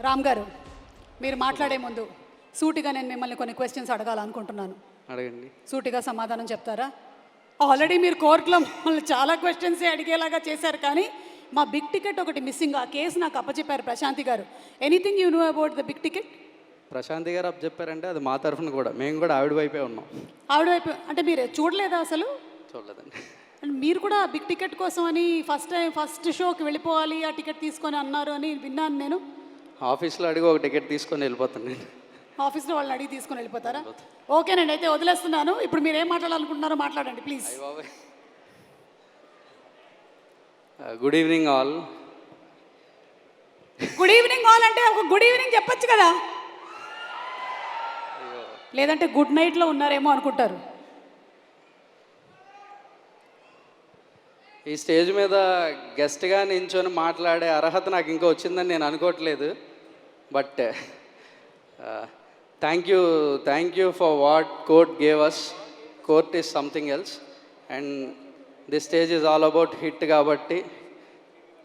రామ్ గారు, మీరు మాట్లాడే ముందు సూటిగా నేను మిమ్మల్ని కొన్ని క్వశ్చన్స్ అడగాలనుకుంటున్నాను. అడగండి. సూటిగా సమాధానం చెప్తారా? ఆల్రెడీ మీరు కోర్టులో మమ్మల్ని చాలా క్వశ్చన్స్ అడిగేలాగా చేశారు, కానీ మా బిగ్ టికెట్ ఒకటి మిస్సింగ్. ఆ కేసు నాకు అప్పచెప్పారు Prashanthi garu. Anything you know about the big ticket? Prashanthi garu అప్ చెప్పారంటే అది మా తరఫున కూడా, మేము కూడా ఆవిడ వైపే ఉన్నాం. ఆవిడ వైపు అంటే మీరు చూడలేదా అసలు? చూడలేదండి. అండ్ మీరు కూడా బిగ్ టికెట్ కోసం అని ఫస్ట్ షోకి వెళ్ళిపోవాలి, ఆ టికెట్ తీసుకొని అన్నారు అని విన్నాను నేను. ఆఫీస్లో అడిగి ఒక టికెట్ తీసుకొని వెళ్ళిపోతాను నేను. ఆఫీస్లో వాళ్ళని అడిగి తీసుకొని వెళ్ళిపోతారా? ఓకేనండి, అయితే వదిలేస్తున్నాను. ఇప్పుడు మీరు ఏం మాట్లాడాలనుకుంటున్నారో మాట్లాడండి please. Good evening all. Good evening all అంటే ఒక గుడ్ ఈవినింగ్ చెప్పొచ్చు కదా, లేదంటే గుడ్ నైట్లో ఉన్నారేమో అనుకుంటారు. ఈ స్టేజ్ మీద గెస్ట్గా నించొని మాట్లాడే అర్హత నాకు ఇంకా వచ్చిందని నేను అనుకోవట్లేదు. But thank you for what court gave us. Court is something else and this stage is all about hit. కాబట్టి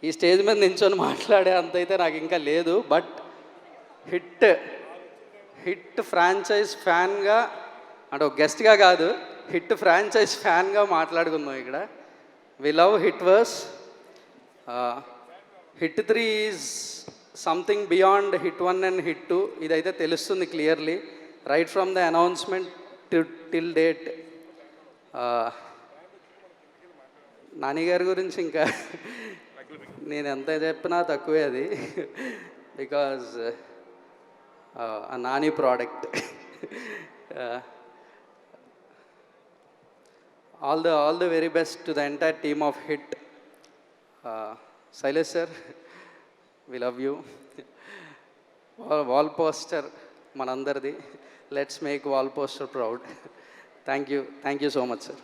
ఈ స్టేజ్ మీద నించొని మాట్లాడే అంత అయితే నాకు ఇంకా లేదు. బట్ హిట్ ఫ్రాంచైజ్ ఫ్యాన్గా, అంటే ఒక గెస్ట్గా కాదు, హిట్ ఫ్రాంచైజ్ ఫ్యాన్గా మాట్లాడుకుందాం ఇక్కడ. We love Hitverse. Hit 3 is something beyond Hit 1 and Hit 2. ఇదైతే తెలుస్తుంది clearly right from the announcement till date. Nani గారి గురించి ఇంకా నేను ఎంత చెప్పినా తక్కువే అది. బికాజ్ ఆ Nani product. All the very best to the entire team of Hit. Silas sir, we love you. Wall poster manandardi. Let's make wall poster proud. Thank you so much sir.